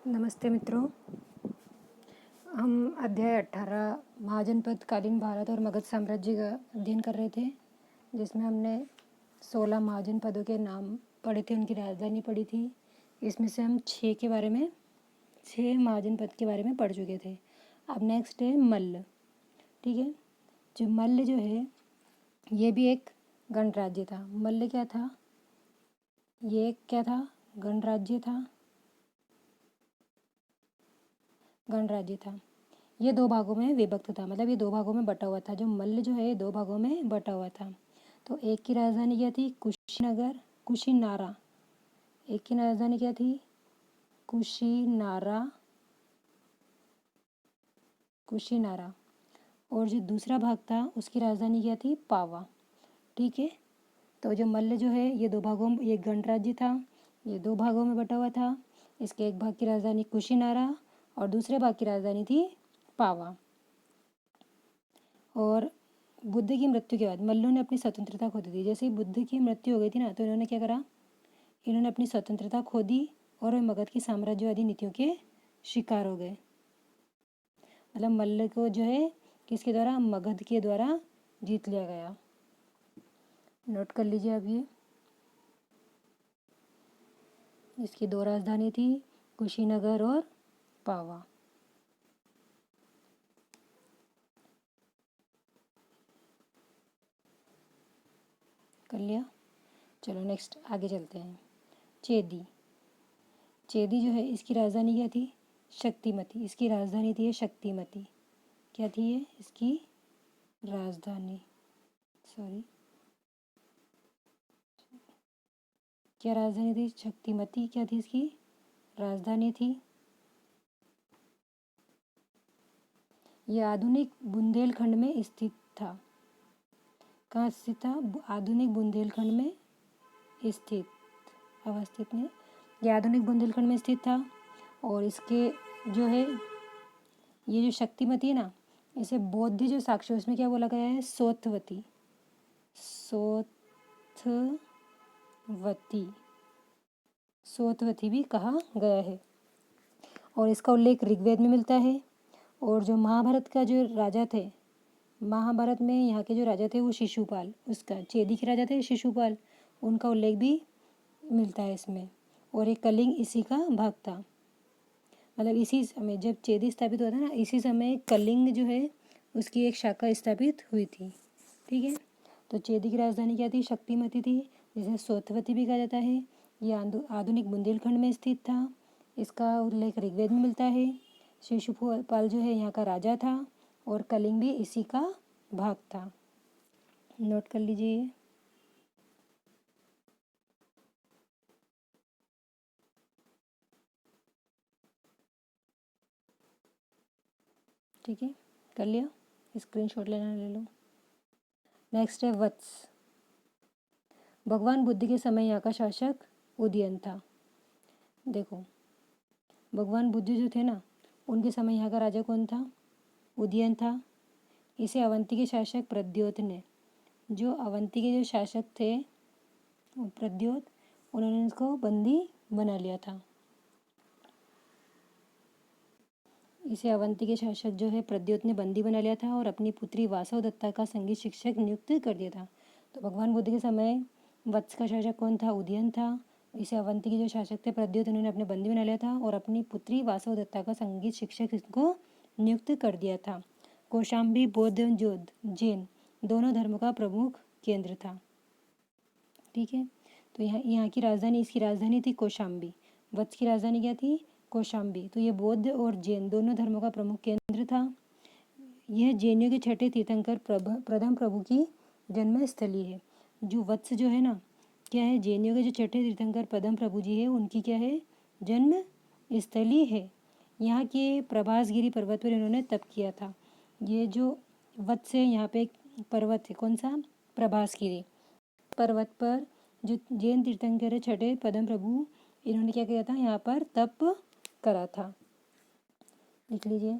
नमस्ते मित्रों। हम अध्याय 18 महाजनपद कालीन भारत और मगध साम्राज्य का अध्ययन कर रहे थे, जिसमें हमने 16 महाजनपदों के नाम पढ़े थे, उनकी राजधानी पढ़ी थी। इसमें से हम 6 महाजनपद के बारे में पढ़ चुके थे। अब नेक्स्ट है मल्ल। ठीक है, जो मल्ल जो है ये भी एक गणराज्य था। मल्ल क्या था? ये क्या था? गणराज्य था। गणराज्य था। ये 2 भागों में विभक्त था, मतलब ये 2 भागों में बटा हुआ था। जो मल्ल जो है ये 2 भागों में बटा हुआ था। तो एक की राजधानी क्या थी? कुशीनारा। एक की राजधानी क्या थी? कुशीनारा। और जो दूसरा भाग था उसकी राजधानी क्या थी? पावा। ठीक है, तो जो मल्ल जो है ये 2 भागों में, ये गणराज्य था, ये 2 भागों में बटा हुआ था। इसके एक भाग की राजधानी कुशीनारा और दूसरे भाग की राजधानी थी पावा। और बुद्ध की मृत्यु के बाद मल्लों ने अपनी स्वतंत्रता खो दी थी। जैसे ही बुद्ध की मृत्यु हो गई थी ना, तो इन्होंने क्या करा? इन्होंने अपनी स्वतंत्रता खो दी और वे मगध की साम्राज्यवादी नीतियों के शिकार हो गए। मतलब मल्ल को जो है किसके द्वारा? मगध के द्वारा जीत लिया गया। नोट कर लीजिए अब ये। इसकी 2 राजधानी थी, कुशीनगर और पावा। कर लिया? चलो नेक्स्ट आगे चलते हैं। चेदी। चेदी जो है इसकी राजधानी क्या थी? शक्तिमती। इसकी राजधानी थी शक्तिमती। क्या थी ये? इसकी राजधानी, सॉरी, क्या राजधानी थी? शक्तिमती। क्या थी इसकी राजधानी? थी यह आधुनिक बुंदेलखंड में स्थित था। कहाँ स्थित था? आधुनिक बुंदेलखंड में स्थित, अवस्थित में, यह आधुनिक बुंदेलखंड में स्थित था। और इसके जो है ये जो शक्तिमती है ना, इसे बौद्ध जो साक्ष्य उसमें क्या बोला गया है? सोथवती। सोथवती भी कहा गया है। और इसका उल्लेख ऋग्वेद में मिलता है। और जो महाभारत का जो राजा थे, महाभारत में यहाँ के जो राजा थे वो शिशुपाल, उसका चेदी के राजा थे शिशुपाल, उनका उल्लेख भी मिलता है इसमें। और एक कलिंग इसी का भाग था। मतलब इसी समय जब चेदी स्थापित हुआ था ना, इसी समय कलिंग जो है उसकी एक शाखा स्थापित हुई थी। ठीक है, तो चेदी की राजधानी क्या थी? शक्तिमती थी, जिसे सोथवती भी कहा जाता है। ये आधुनिक बुंदेलखंड में स्थित था। इसका उल्लेख ऋग्वेद में मिलता है। शिशुपाल जो है यहाँ का राजा था और कलिंग भी इसी का भाग था। नोट कर लीजिए। ठीक है, कर लिया? स्क्रीनशॉट लेना ले लो। नेक्स्ट है वत्स। भगवान बुद्ध के समय यहाँ का शासक उदयन था। देखो, भगवान बुद्ध जो थे ना, उनके समय यहाँ का राजा कौन था? उदयन था। इसे अवंती के शासक प्रद्योत ने, जो अवंती के जो शासक थे प्रद्योत, उन्होंने इसको बंदी बना लिया था। इसे अवंती के शासक जो है प्रद्योत ने बंदी बना लिया था और अपनी पुत्री वासवदत्ता का संगीत शिक्षक नियुक्त कर दिया था। तो भगवान बुद्ध के समय वत्स का शासक कौन था? उदयन था। इसे अवंती के जो शासक थे प्रद्योत, उन्होंने अपने बंदी बना लिया था और अपनी पुत्री वासवदत्ता का संगीत शिक्षक इसको नियुक्त कर दिया था। कौशाम्बी बौद्ध एवं जैन दोनों धर्मों का प्रमुख केंद्र था। ठीक है, तो यहाँ की राजधानी, इसकी राजधानी थी कौशाम्बी। वत्स की राजधानी क्या थी? कौशाम्बी। तो ये बौद्ध और जैन दोनों धर्मों का प्रमुख केंद्र था। यह जैनियों के छठे तीर्थंकर प्रथम प्रभु की जन्म स्थली है। जो वत्स जो है ना, क्या है? जैनियों के जो छठे तीर्थंकर प्रथम प्रभु जी है, उनकी क्या है? जन्म स्थली है। यहाँ के प्रभासगिरी पर्वत पर इन्होंने तप किया था। ये जो वत्स है, यहाँ पे एक पर्वत है, कौन सा? प्रभासगिरी पर्वत पर जो जैन तीर्थंकर छठे पद्म प्रभु, इन्होंने क्या किया था? यहाँ पर तप करा था। लिख लीजिए।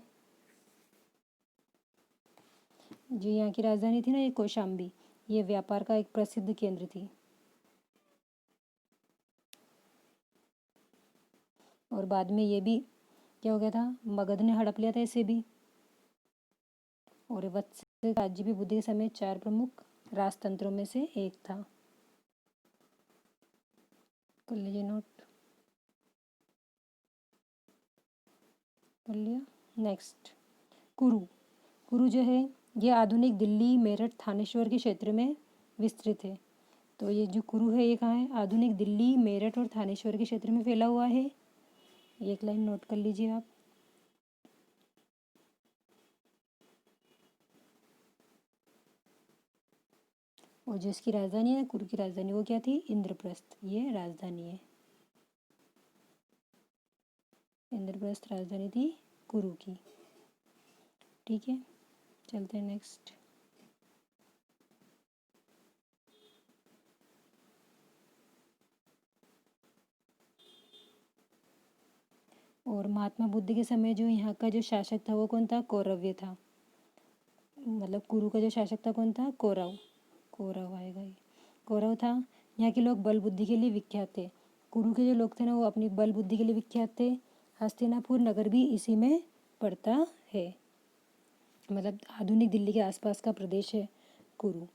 जो यहाँ की राजधानी थी ना, ये कौशाम्बी, ये व्यापार का एक प्रसिद्ध केंद्र थी। और बाद में ये भी क्या हो गया था, मगध ने हड़प लिया था इसे भी। और वत्स राज्य भी बुद्ध के समय 4 प्रमुख राजतंत्रों में से एक था। कर लीजिए नोट, कर लिया। नेक्स्ट, कुरु। कुरु जो है ये आधुनिक दिल्ली, मेरठ, थानेश्वर के क्षेत्र में विस्तृत है। तो ये जो कुरु है ये कहाँ है, आधुनिक दिल्ली, मेरठ और थानेश्वर के क्षेत्र में फैला हुआ है। एक लाइन नोट कर लीजिए आप। और जो इसकी राजधानी है, कुरु की राजधानी, वो क्या थी, इंद्रप्रस्थ, ये राजधानी है। इंद्रप्रस्थ राजधानी थी कुरु की। ठीक है, चलते हैं नेक्स्ट। और महात्मा बुद्ध के समय जो यहाँ का जो शासक था वो कौन था, कौरव्य था। मतलब कुरु का जो शासक था कौन था, कौरव। कौरव आएगा ये, कौरव था। यहाँ के लोग बल बुद्धि के लिए विख्यात थे। कुरु के जो लोग थे ना वो अपनी बल बुद्धि के लिए विख्यात थे। हस्तिनापुर नगर भी इसी में पड़ता है। मतलब आधुनिक दिल्ली के आसपास का प्रदेश है कुरु।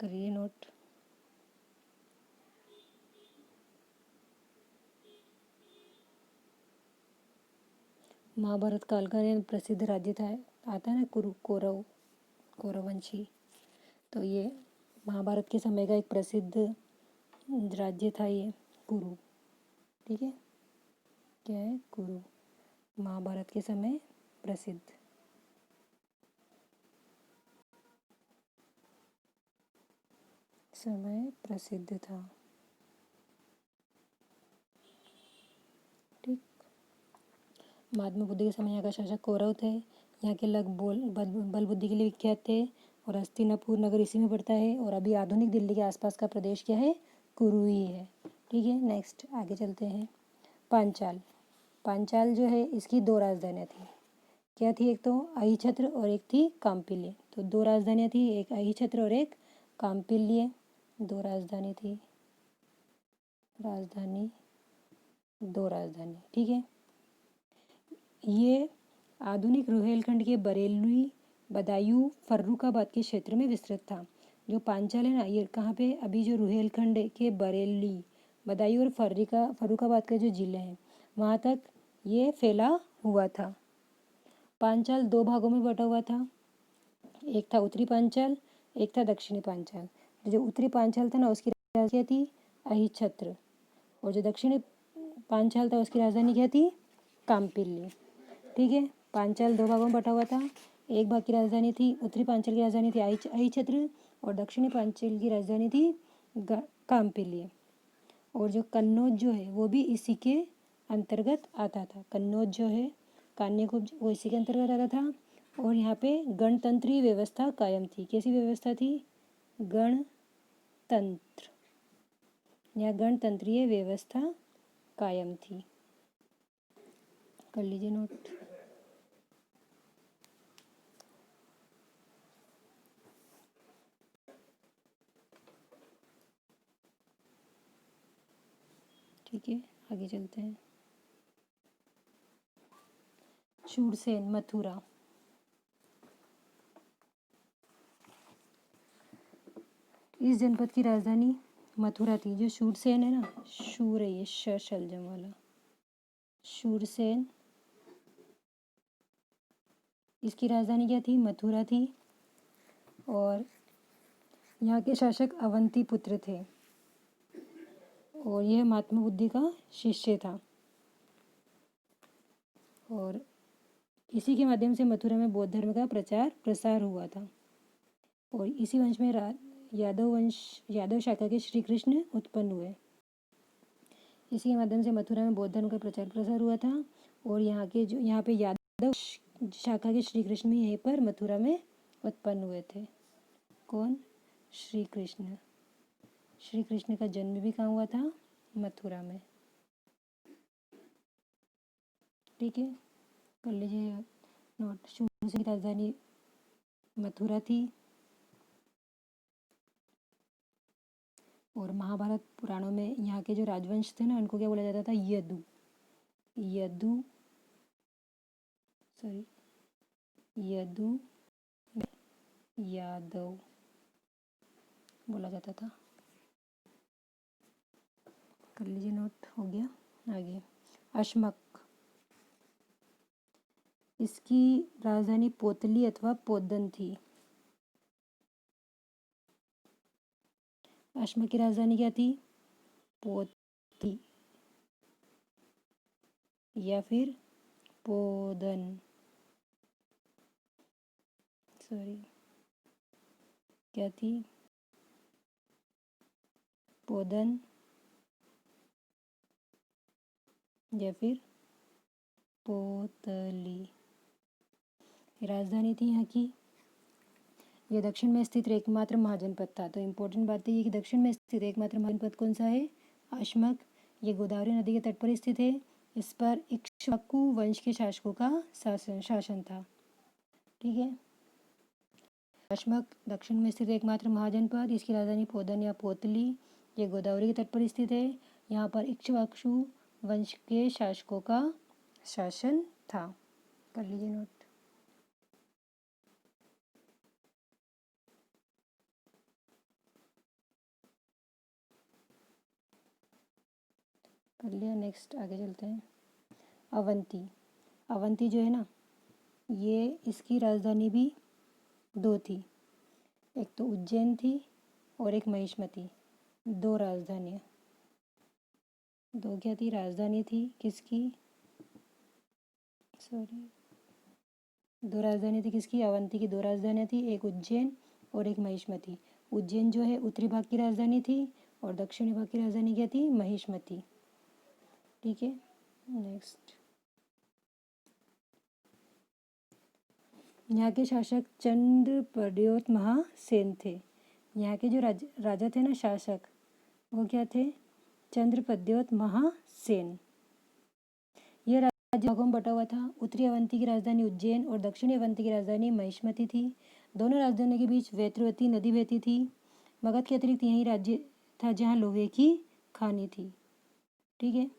करिए नोट। महाभारत काल का प्रसिद्ध राज्य था, आता है ना कुरु, कौरव, कौरववंशी। तो ये महाभारत के समय का एक प्रसिद्ध राज्य था ये कुरु। ठीक है, क्या है, कुरु, महाभारत के समय प्रसिद्ध। समय प्रसिद्ध था। ठीक, महात्मा बुद्ध के समय यहाँ का शासक कौरव थे। यहाँ के लोग बल बुद्धि के लिए विख्यात थे। और हस्तिनापुर नगर इसी में पड़ता है। और अभी आधुनिक दिल्ली के आसपास का प्रदेश क्या है, कुरु ही है। ठीक है, नेक्स्ट आगे चलते हैं। पांचाल। पांचाल जो है इसकी 2 राजधानियाँ थी। क्या थी, एक तो अहिछत्र और एक थी काम्पिल्य। तो 2 राजधानियाँ थी, एक अहिछत्र और एक काम्पिल्य। 2 राजधानी थी, राजधानी, 2 राजधानी। ठीक है, ये आधुनिक रुहेलखंड के बरेली, बदायूं, फर्रुखाबाद के क्षेत्र में विस्तृत था। जो पांचाल है ना, ये कहाँ पे, अभी जो रुहेलखंड के बरेली, बदायूं और फर्रुखाबाद के जो जिले हैं वहाँ तक ये फैला हुआ था। पांचाल 2 भागों में बटा हुआ था। एक था उत्तरी पांचाल, एक था दक्षिणी पांचाल। जो उत्तरी पांचाल था ना उसकी राजधानी क्या थी, अहिछत्र। और जो दक्षिणी पांचाल था उसकी राजधानी क्या थी, काम्पिल्य। ठीक है, पांचाल 2 भागों में बटा हुआ था। एक भाग की राजधानी थी, उत्तरी पांचाल की राजधानी थी अहिछत्र और दक्षिणी पांचाल की राजधानी थी काम्पिल्य। और जो कन्नौज जो है वो भी इसी के अंतर्गत आता था। कन्नौज जो है, कान्यकुब्ज, वो इसी के अंतर्गत आता था। और यहाँ पे गणतंत्रीय व्यवस्था कायम थी। कैसी व्यवस्था थी, गणतंत्र, यहाँ गणतंत्रीय व्यवस्था कायम थी। कर लीजिए नोट। ठीक है, आगे चलते हैं। शूरसेन, मथुरा। इस जनपद की राजधानी मथुरा थी। जो शूरसेन है ना, शूर है ये, शलजम वाला, शूरसेन, इसकी राजधानी क्या थी, मथुरा थी। और यहाँ के शासक अवंती पुत्र थे। और यह महात्मा बुद्धि का शिष्य था। और इसी के माध्यम से मथुरा में बौद्ध धर्म का प्रचार प्रसार हुआ था। और इसी वंश में यादव शाखा के श्री कृष्ण उत्पन्न हुए। इसी के माध्यम से मथुरा में बौद्ध धर्म का प्रचार प्रसार हुआ था। और यहाँ पे यादव शाखा के श्री कृष्ण भी यहीं पर मथुरा में उत्पन्न हुए थे। कौन, श्री कृष्ण। श्री कृष्ण का जन्म भी कहाँ हुआ था, मथुरा में। ठीक है, कर लीजिए नोट। शुरू से राजधानी मथुरा थी। और महाभारत पुराणों में यहाँ के जो राजवंश थे ना उनको क्या बोला जाता था, यदु। यदु यदु यादव बोला जाता था। कर लीजिए नोट, हो गया। आगे अश्मक, इसकी राजधानी पोतली अथवा पोदन थी। अश्मक की राजधानी क्या थी? पोतली या फिर पोदन, क्या थी? पोदन या फिर पोतली राजधानी थी यहाँ की। यह दक्षिण में स्थित एकमात्र महाजनपद था। तो इम्पोर्टेंट बात है ये कि दक्षिण में स्थित एकमात्र महाजनपद कौन सा है? अश्मक। ये गोदावरी नदी के तट पर स्थित है। इस पर इक्ष्वाकु वंश के शासकों का शासन था। ठीक है। अश्मक दक्षिण में स्थित एकमात्र महाजनपद, इसकी राजधानी पोदन या पोतली, ये गोदावरी के तट पर स्थित है। यहाँ पर इक्ष्वाकु वंश के शासकों का शासन था। कर लीजिए नोट। कर लिया। नेक्स्ट आगे चलते हैं। अवंती, अवंती जो है ना, ये इसकी राजधानी भी दो थी, एक तो उज्जैन थी और एक महिष्मती। दो राजधानियाँ, दो क्या थी? राजधानी थी किसकी? दो राजधानी थी किसकी? अवंती की दो राजधानियाँ थी, एक उज्जैन और एक महिष्मती। उज्जैन जो है उत्तरी भाग की राजधानी थी और दक्षिणी भाग की राजधानी क्या थी? महिष्मती। ठीक है। नेक्स्ट, यहाँ के शासक चंद्रप्रद्योत महासेन थे। यहाँ के जो राजा थे ना, शासक, वो क्या थे? चंद्रप्रद्योत महासेन। यह राज्य भागों में बटा हुआ था। उत्तरी अवंती की राजधानी उज्जैन और दक्षिणी अवंती की राजधानी महिष्मती थी। दोनों राजधानियों के बीच वेत्रवती नदी बहती थी। मगध के अतिरिक्त यही राज्य था जहाँ लोहे की खानी थी। ठीक है।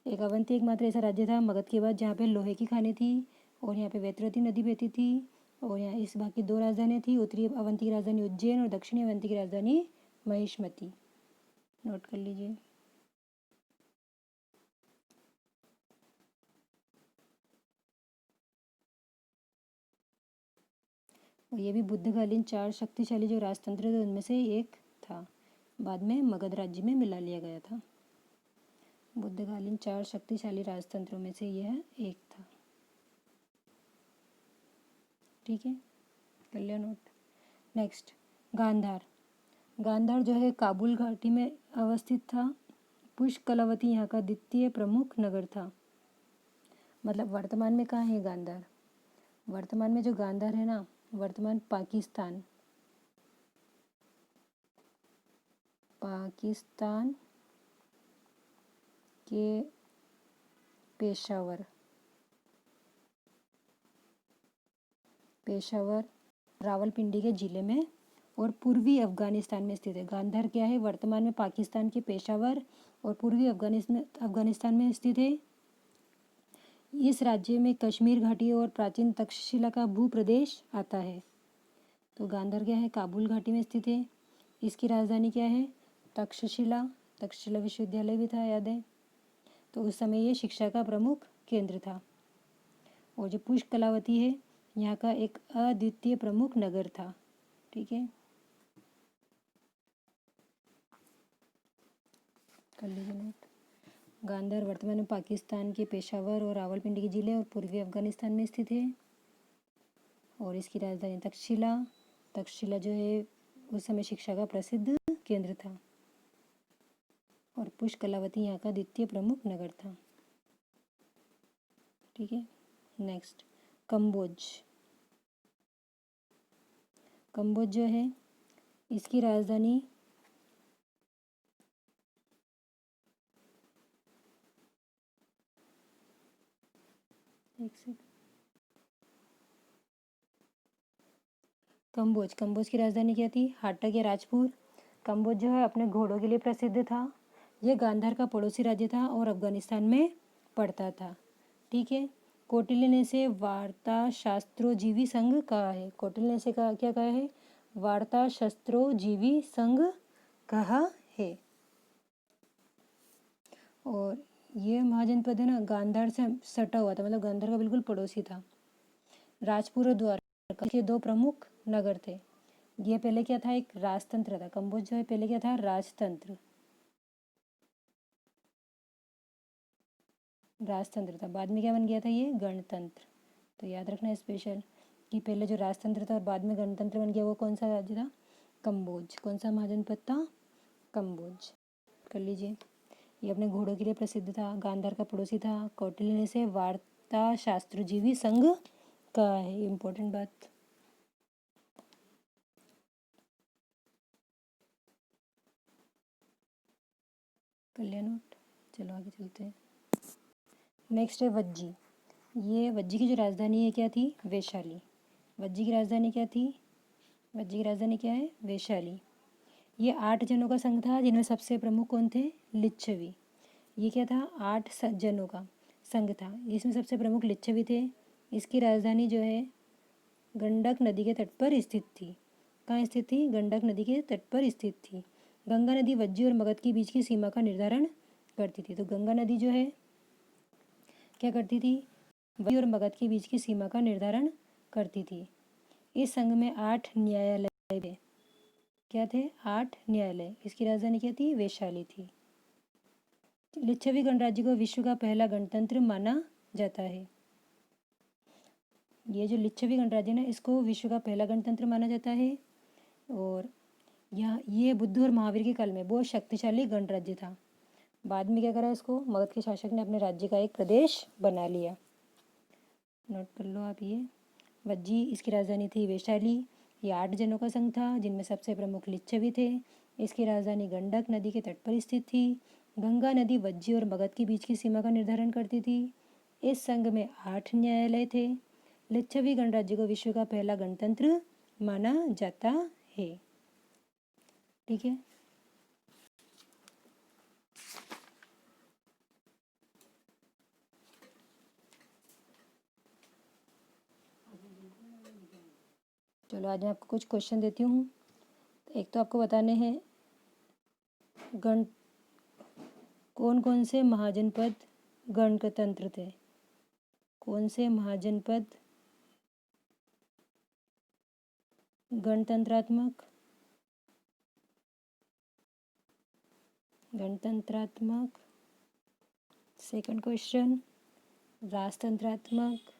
एक अवंती एकमात्र ऐसा राज्य था मगध के बाद जहाँ पे लोहे की खानी थी और यहाँ पे वेत्रवती नदी बहती थी। और यहाँ इस बाकी दो राजधानियाँ थी, उत्तरी अवंती की राजधानी उज्जैन और दक्षिणी अवंती की राजधानी महिष्मती। नोट कर लीजिए। और ये भी बुद्धकालीन चार शक्तिशाली जो राजतंत्र थे उनमें से एक था। बाद में मगध राज्य में मिला लिया गया था। बुद्धकालीन चार शक्तिशाली राजतंत्रों में से यह एक था। ठीक है, कर लिया नोट। नेक्स्ट, गांधार। गांधार जो है काबुल घाटी में अवस्थित था। पुष्कलावती यहाँ का द्वितीय प्रमुख नगर था। मतलब वर्तमान में कहाँ है गांधार? वर्तमान में जो गांधार है ना, वर्तमान पाकिस्तान के पेशावर रावलपिंडी के जिले में और पूर्वी अफगानिस्तान में स्थित है। गांधार क्या है? वर्तमान में पाकिस्तान के पेशावर और पूर्वी अफगानिस्तान में स्थित है। इस राज्य में कश्मीर घाटी और प्राचीन तक्षशिला का भूप्रदेश आता है। तो गांधार क्या है? काबुल घाटी में स्थित है। इसकी राजधानी क्या है? तक्षशिला। तक्षशिला विश्वविद्यालय भी था, याद है। तो उस समय ये शिक्षा का प्रमुख केंद्र था। और जो पुष्कलावती है, यहाँ का एक अद्वितीय प्रमुख नगर था। ठीक है, कर लीजिए नोट। गांधार वर्तमान में पाकिस्तान के पेशावर और रावलपिंडी के जिले और पूर्वी अफगानिस्तान में स्थित है। और इसकी राजधानी तक्षशिला। तक्षशिला जो है उस समय शिक्षा का प्रसिद्ध केंद्र था। और पुष्कलावती यहाँ का द्वितीय प्रमुख नगर था। ठीक है। नेक्स्ट, कंबोज। कंबोज जो है इसकी राजधानी कंबोज की राजधानी क्या थी? हाटक या राजपुर। कंबोज जो है अपने घोड़ों के लिए प्रसिद्ध था। यह गांधार का पड़ोसी राज्य था और अफगानिस्तान में पढ़ता था। ठीक है। कौटिल्य ने इसे वार्ता शास्त्रोजीवी संघ कहा है। कौटिल्य ने इसे कहा, क्या कहा है? वार्ता शास्त्रोजीवी संघ कहा है। और ये महाजनपद है ना, गांधार से सटा हुआ था, मतलब गांधार का बिल्कुल पड़ोसी था। राजपुर और द्वारका के दो प्रमुख नगर थे। ये पहले क्या था? एक राजतंत्र था। कंबोज जो है पहले क्या था? राजतंत्र, राजतंत्र था। बाद में क्या बन गया था? ये गणतंत्र। तो याद रखना स्पेशल कि पहले जो राजतंत्र था और बाद में गणतंत्र बन गया, वो कौन सा राज्य था? कंबोज। कौन सा महाजनपद था? कंबोज। कर लीजिए। ये अपने घोड़ों के लिए प्रसिद्ध था, गांधार का पड़ोसी था, कौटिल्य ने इसे वार्ता शास्त्रजीवी संघ कहा है। इम्पोर्टेंट बात। कर लिया नोट? चलो आगे चलते हैं। नेक्स्ट है वज्जी। ये वज्जी की जो राजधानी है क्या थी? वैशाली। वज्जी की राजधानी क्या थी? वज्जी की राजधानी क्या है? वैशाली। ये 8 जनों का संघ था, जिनमें सबसे प्रमुख कौन थे? लिच्छवी। ये क्या था? 8 जनों का संघ था, जिसमें सबसे प्रमुख लिच्छवी थे। इसकी राजधानी जो है गंडक नदी के तट पर स्थित थी। कहाँ स्थित थी? गंडक नदी के तट पर स्थित थी। गंगा नदी वज्जी और मगध के बीच की सीमा का निर्धारण करती थी। तो गंगा नदी जो है क्या करती थी? वज्जी और मगध के बीच की सीमा का निर्धारण करती थी। इस संघ में 8 न्यायालय थे। क्या थे? 8 न्यायालय। इसकी राजधानी क्या थी? वैशाली थी। लिच्छवी गणराज्य को विश्व का पहला गणतंत्र माना जाता है। ये जो लिच्छवी गणराज्य ना, इसको विश्व का पहला गणतंत्र माना जाता है। और यहाँ ये बुद्ध और महावीर के काल में बहुत शक्तिशाली गणराज्य था। बाद में क्या करा इसको? मगध के शासक ने अपने राज्य का एक प्रदेश बना लिया। नोट कर लो आप ये। वज्जी, इसकी राजधानी थी वैशाली। ये 8 जनों का संघ था, जिनमें सबसे प्रमुख लिच्छवी थे। इसकी राजधानी गंडक नदी के तट पर स्थित थी। गंगा नदी वज्जी और मगध के बीच की सीमा का निर्धारण करती थी। इस संघ में 8 न्यायालय थे। लिच्छवी गणराज्य को विश्व का पहला गणतंत्र माना जाता है। ठीक है। चलो आज मैं आपको कुछ क्वेश्चन देती हूँ। एक तो आपको बताने हैं गण कौन कौन से महाजनपद गणतंत्र थे। कौन से महाजनपद गणतंत्रात्मक गणतंत्रात्मक सेकंड क्वेश्चन राजतंत्रात्मक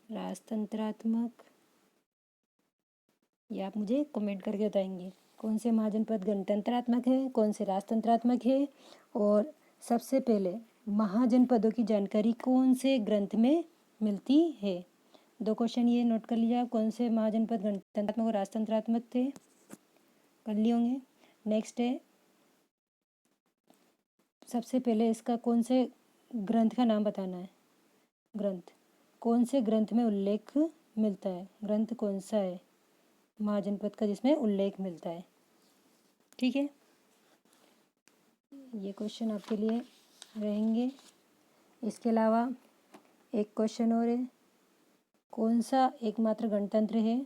राजतंत्रात्मक। ये आप मुझे कमेंट करके बताएंगे कौन से महाजनपद गणतंत्रात्मक है, कौन से राजतंत्रात्मक है। और सबसे पहले महाजनपदों की जानकारी कौन से ग्रंथ में मिलती है? 2 क्वेश्चन ये नोट कर लीजिए आप, कौन से महाजनपद गणतंत्रात्मक और राजतंत्रात्मक थे? कर लिए होंगे। नेक्स्ट है सबसे पहले इसका कौन से ग्रंथ का नाम बताना है। ग्रंथ कौन से ग्रंथ में उल्लेख मिलता है? ग्रंथ कौन सा है महाजनपद का जिसमें उल्लेख मिलता है? ठीक है, ये क्वेश्चन आपके लिए रहेंगे। इसके अलावा एक क्वेश्चन और है, कौन सा एकमात्र गणतंत्र है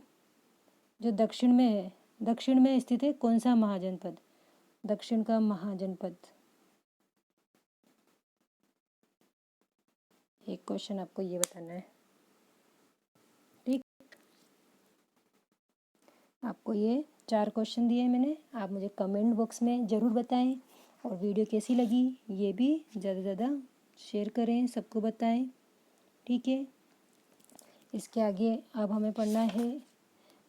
जो दक्षिण में है? दक्षिण में स्थित है कौन सा महाजनपद? दक्षिण का महाजनपद। एक क्वेश्चन आपको ये बताना है। ठीक, आपको ये 4 क्वेश्चन दिए हैं मैंने। आप मुझे कमेंट बॉक्स में ज़रूर बताएं और वीडियो कैसी लगी ये भी ज़्यादा से ज़्यादा शेयर करें, सबको बताएं। ठीक है, इसके आगे अब हमें पढ़ना है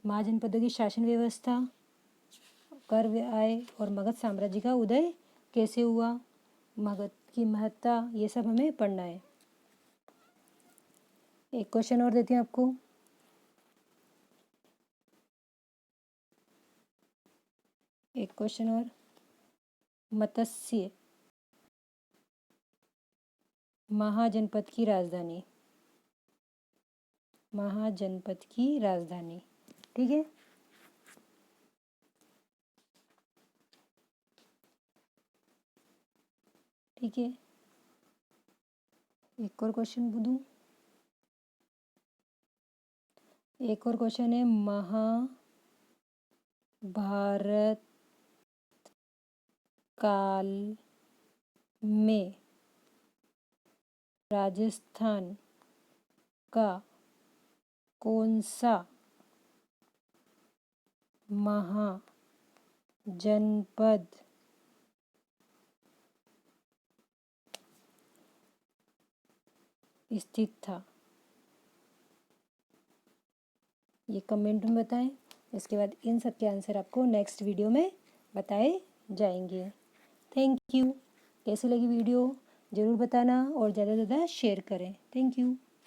महाजनपदों की शासन व्यवस्था, कर आय और मगध साम्राज्य का उदय कैसे हुआ, मगध की महत्ता, ये सब हमें पढ़ना है। एक क्वेश्चन और देती हूँ आपको। एक क्वेश्चन और, मत्स्य महाजनपद की राजधानी। महाजनपद की राजधानी। ठीक है, ठीक है, एक और क्वेश्चन दूँ। एक और क्वेश्चन है, महाभारत काल में राजस्थान का कौन सा महाजनपद स्थित था? ये कमेंट में बताएं। इसके बाद इन सब के आंसर आपको नेक्स्ट वीडियो में बताए जाएंगे। Thank you. कैसी लगी वीडियो ज़रूर बताना और ज़्यादा से ज़्यादा शेयर करें। Thank you.